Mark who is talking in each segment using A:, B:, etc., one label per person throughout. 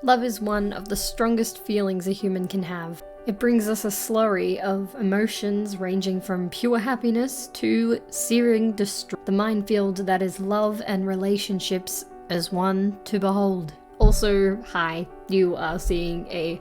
A: Love is one of the strongest feelings a human can have. It brings us a slurry of emotions ranging from pure happiness to searing distress. The minefield that is love and relationships is one to behold. Also, hi, you are seeing a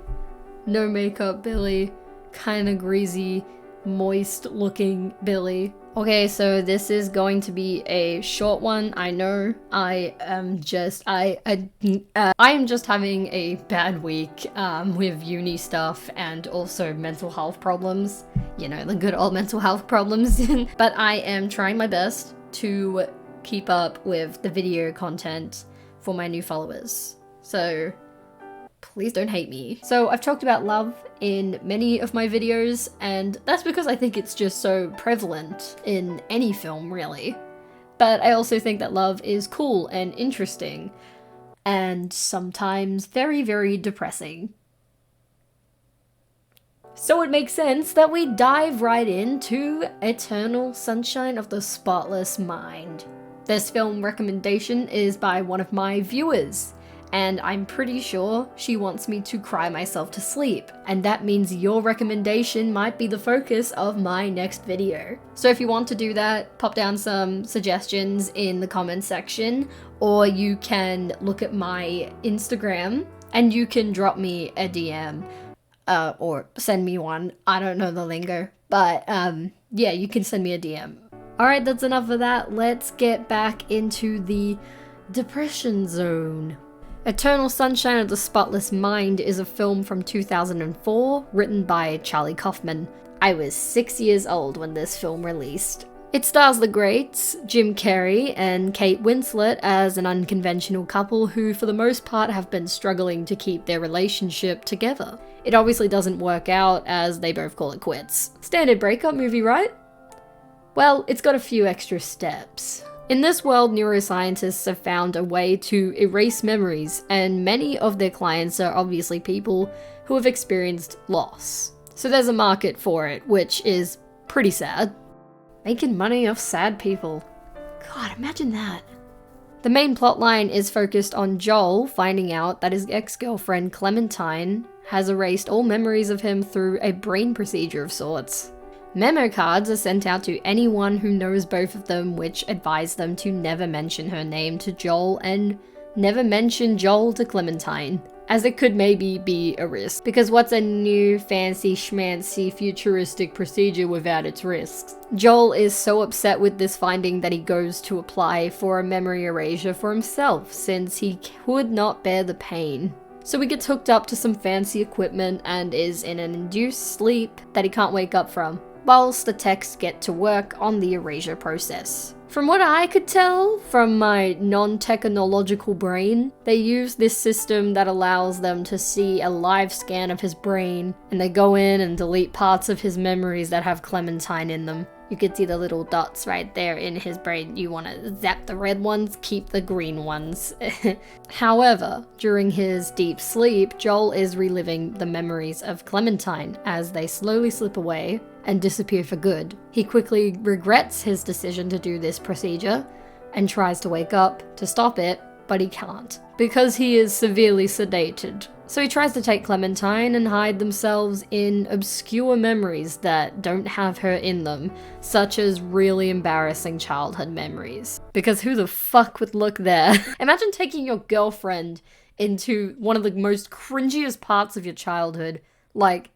A: no makeup Billy, kinda greasy, moist looking Billy. Okay, so this is going to be a short one. I know I am just having a bad week with uni stuff and also mental health problems. You know, the good old mental health problems. But I am trying my best to keep up with the video content for my new followers. So please don't hate me. So I've talked about love in many of my videos, and that's because I think it's just so prevalent in any film, really. But I also think that love is cool and interesting, and sometimes very, very depressing. So it makes sense that we dive right into Eternal Sunshine of the Spotless Mind. This film recommendation is by one of my viewers, and I'm pretty sure she wants me to cry myself to sleep, and that means your recommendation might be the focus of my next video. So if you want to do that, pop down some suggestions in the comments section, or you can look at my Instagram and you can drop me a DM, or send me one. I don't know the lingo, but yeah, you can send me a DM. Alright, that's enough of that. Let's get back into the depression zone. Eternal Sunshine of the Spotless Mind is a film from 2004, written by Charlie Kaufman. I was 6 years old when this film released. It stars the greats, Jim Carrey and Kate Winslet, as an unconventional couple who for the most part have been struggling to keep their relationship together. It obviously doesn't work out, as they both call it quits. Standard breakup movie, right? Well, it's got a few extra steps. In this world, neuroscientists have found a way to erase memories, and many of their clients are obviously people who have experienced loss. So there's a market for it, which is pretty sad. Making money off sad people. God, imagine that. The main plotline is focused on Joel finding out that his ex-girlfriend Clementine has erased all memories of him through a brain procedure of sorts. Memo cards are sent out to anyone who knows both of them, which advise them to never mention her name to Joel and never mention Joel to Clementine, as it could maybe be a risk. Because what's a new fancy schmancy futuristic procedure without its risks? Joel is so upset with this finding that he goes to apply for a memory erasure for himself, since he could not bear the pain. So he gets hooked up to some fancy equipment and is in an induced sleep that he can't wake up from, whilst the techs get to work on the erasure process. From what I could tell from my non-technological brain, they use this system that allows them to see a live scan of his brain, and they go in and delete parts of his memories that have Clementine in them. You can see the little dots right there in his brain. You want to zap the red ones, keep the green ones. However, during his deep sleep, Joel is reliving the memories of Clementine as they slowly slip away and disappear for good. He quickly regrets his decision to do this procedure and tries to wake up to stop it, but he can't, because he is severely sedated. So he tries to take Clementine and hide themselves in obscure memories that don't have her in them, such as really embarrassing childhood memories. Because who the fuck would look there? Imagine taking your girlfriend into one of the most cringiest parts of your childhood. Like,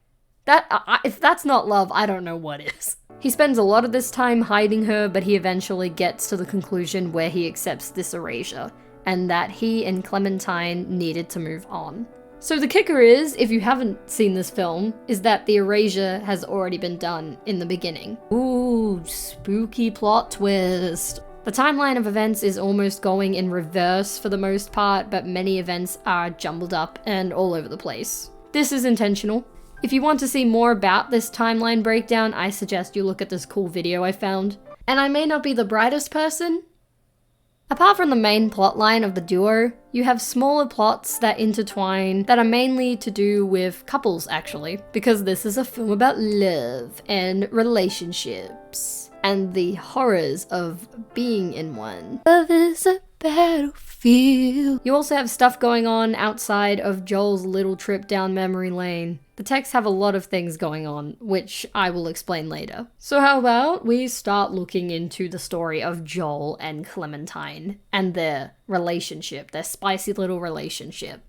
A: that, if that's not love, I don't know what is. He spends a lot of this time hiding her, but he eventually gets to the conclusion where he accepts this erasure, and that he and Clementine needed to move on. So the kicker is, if you haven't seen this film, is that the erasure has already been done in the beginning. Ooh, spooky plot twist. The timeline of events is almost going in reverse for the most part, but many events are jumbled up and all over the place. This is intentional. If you want to see more about this timeline breakdown, I suggest you look at this cool video I found. And I may not be the brightest person. Apart from the main plotline of the duo, you have smaller plots that intertwine that are mainly to do with couples, actually, because this is a film about love and relationships. and the horrors of being in one. Love is a battlefield. You also have stuff going on outside of Joel's little trip down memory lane. The texts have a lot of things going on, which I will explain later. So how about we start looking into the story of Joel and Clementine and their relationship, their spicy little relationship.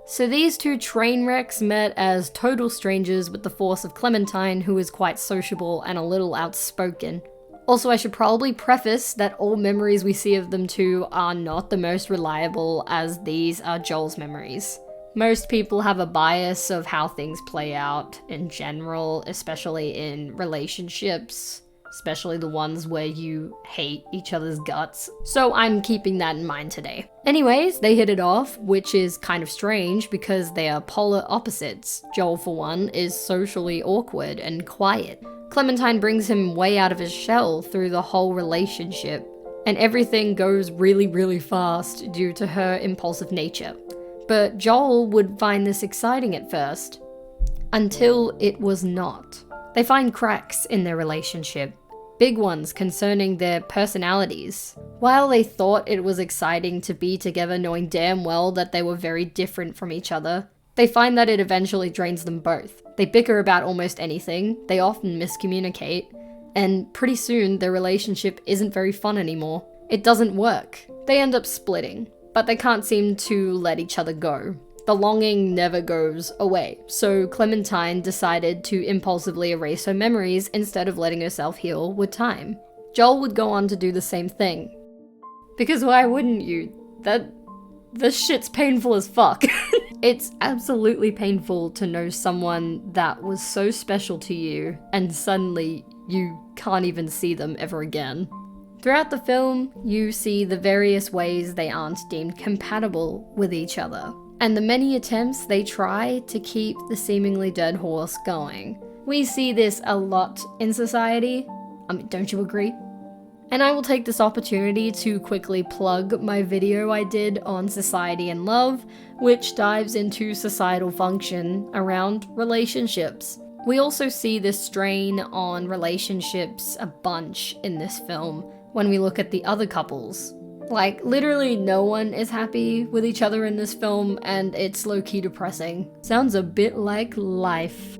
A: So these two train wrecks met as total strangers with the force of Clementine, who is quite sociable and a little outspoken. Also, I should probably preface that all memories we see of them two are not the most reliable, as these are Joel's memories. Most people have a bias of how things play out in general, especially in relationships, especially the ones where you hate each other's guts. So I'm keeping that in mind today. Anyways, they hit it off, which is kind of strange because they are polar opposites. Joel, for one, is socially awkward and quiet. Clementine brings him way out of his shell through the whole relationship, and everything goes really, really fast due to her impulsive nature. But Joel would find this exciting at first, until it was not. They find cracks in their relationship, big ones concerning their personalities. While they thought it was exciting to be together knowing damn well that they were very different from each other, they find that it eventually drains them both. They bicker about almost anything, they often miscommunicate, and pretty soon their relationship isn't very fun anymore. It doesn't work. They end up splitting, but they can't seem to let each other go. The longing never goes away, so Clementine decided to impulsively erase her memories instead of letting herself heal with time. Joel would go on to do the same thing. Because why wouldn't you? This shit's painful as fuck. It's absolutely painful to know someone that was so special to you and suddenly you can't even see them ever again. Throughout the film, you see the various ways they aren't deemed compatible with each other, and the many attempts they try to keep the seemingly dead horse going. We see this a lot in society. Don't you agree? And I will take this opportunity to quickly plug my video I did on society and love, which dives into societal function around relationships. We also see this strain on relationships a bunch in this film when we look at the other couples. Like, literally no one is happy with each other in this film, and it's low-key depressing. Sounds a bit like life.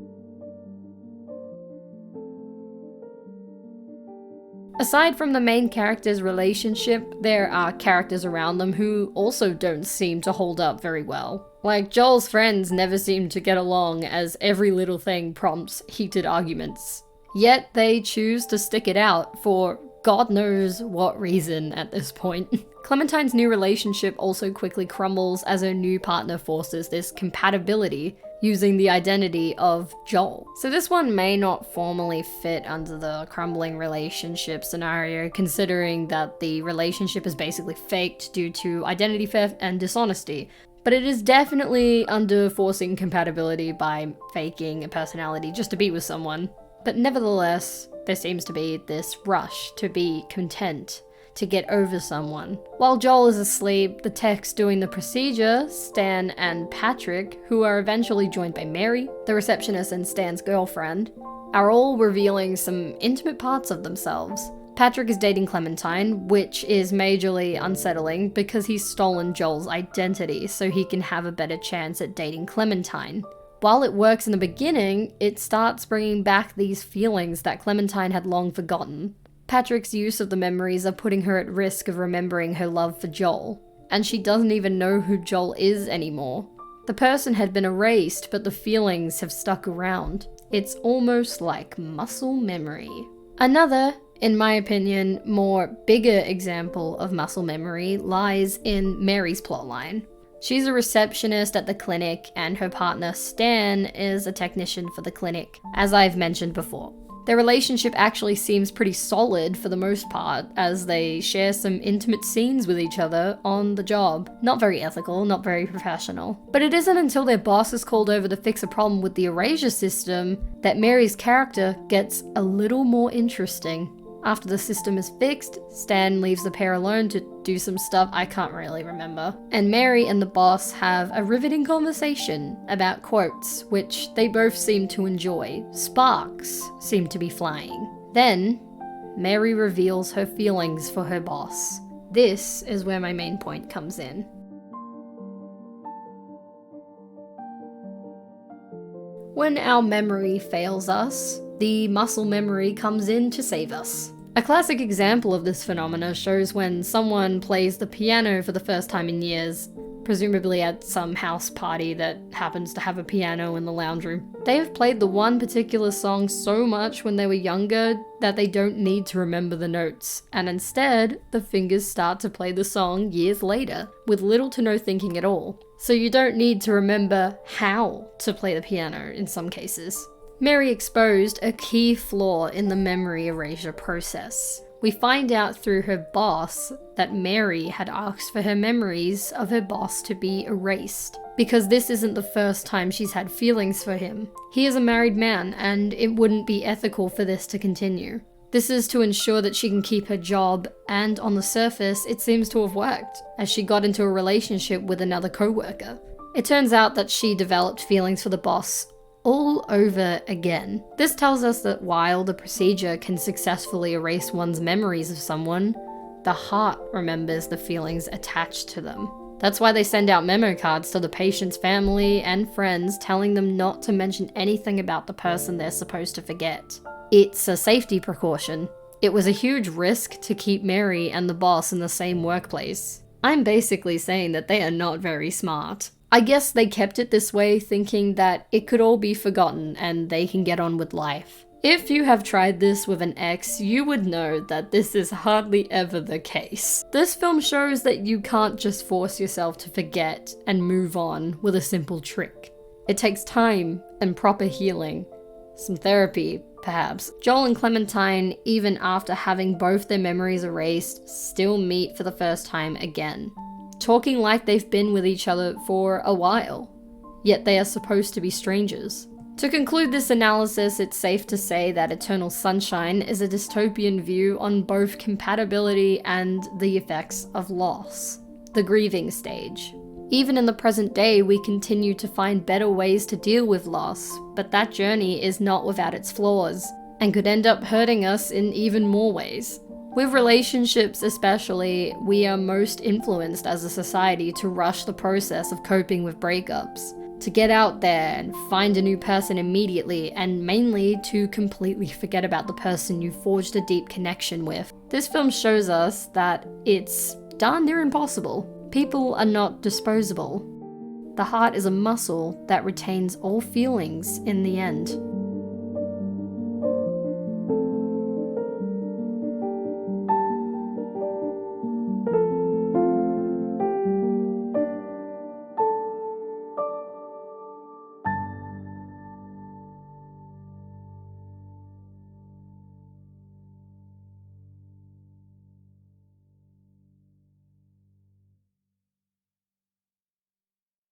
A: Aside from the main character's relationship, there are characters around them who also don't seem to hold up very well. Like, Joel's friends never seem to get along, as every little thing prompts heated arguments. Yet they choose to stick it out for God knows what reason at this point. Clementine's new relationship also quickly crumbles as her new partner forces this compatibility using the identity of Joel. So this one may not formally fit under the crumbling relationship scenario, considering that the relationship is basically faked due to identity theft and dishonesty. But it is definitely under forcing compatibility by faking a personality just to be with someone. But nevertheless, there seems to be this rush to be content, to get over someone. While Joel is asleep, the techs doing the procedure, Stan and Patrick, who are eventually joined by Mary, the receptionist and Stan's girlfriend, are all revealing some intimate parts of themselves. Patrick is dating Clementine, which is majorly unsettling because he's stolen Joel's identity so he can have a better chance at dating Clementine. While it works in the beginning, it starts bringing back these feelings that Clementine had long forgotten. Patrick's use of the memories are putting her at risk of remembering her love for Joel, and she doesn't even know who Joel is anymore. The person had been erased, but the feelings have stuck around. It's almost like muscle memory. Another, in my opinion, more bigger example of muscle memory lies in Mary's plotline. She's a receptionist at the clinic, and her partner Stan is a technician for the clinic, as I've mentioned before. Their relationship actually seems pretty solid for the most part, as they share some intimate scenes with each other on the job. Not very ethical, not very professional. But it isn't until their boss is called over to fix a problem with the erasure system that Mary's character gets a little more interesting. After the system is fixed, Stan leaves the pair alone to do some stuff I can't really remember. And Mary and the boss have a riveting conversation about quotes, which they both seem to enjoy. Sparks seem to be flying. Then, Mary reveals her feelings for her boss. This is where my main point comes in. When our memory fails us, the muscle memory comes in to save us. A classic example of this phenomena shows when someone plays the piano for the first time in years, presumably at some house party that happens to have a piano in the lounge room. They have played the one particular song so much when they were younger that they don't need to remember the notes, and instead, the fingers start to play the song years later, with little to no thinking at all. So you don't need to remember how to play the piano in some cases. Mary exposed a key flaw in the memory erasure process. We find out through her boss that Mary had asked for her memories of her boss to be erased, because this isn't the first time she's had feelings for him. He is a married man, and it wouldn't be ethical for this to continue. This is to ensure that she can keep her job, and on the surface, it seems to have worked, as she got into a relationship with another co-worker. It turns out that she developed feelings for the boss all over again. This tells us that while the procedure can successfully erase one's memories of someone, the heart remembers the feelings attached to them. That's why they send out memo cards to the patient's family and friends telling them not to mention anything about the person they're supposed to forget. It's a safety precaution. It was a huge risk to keep Mary and the boss in the same workplace. I'm basically saying that they are not very smart. I guess they kept it this way thinking that it could all be forgotten and they can get on with life. If you have tried this with an ex, you would know that this is hardly ever the case. This film shows that you can't just force yourself to forget and move on with a simple trick. It takes time and proper healing. Some therapy, perhaps. Joel and Clementine, even after having both their memories erased, still meet for the first time again, talking like they've been with each other for a while, yet they are supposed to be strangers. To conclude this analysis, it's safe to say that Eternal Sunshine is a dystopian view on both compatibility and the effects of loss, the grieving stage. Even in the present day, we continue to find better ways to deal with loss, but that journey is not without its flaws, and could end up hurting us in even more ways. With relationships especially, we are most influenced as a society to rush the process of coping with breakups, to get out there and find a new person immediately, and mainly to completely forget about the person you forged a deep connection with. This film shows us that it's darn near impossible. People are not disposable. The heart is a muscle that retains all feelings in the end.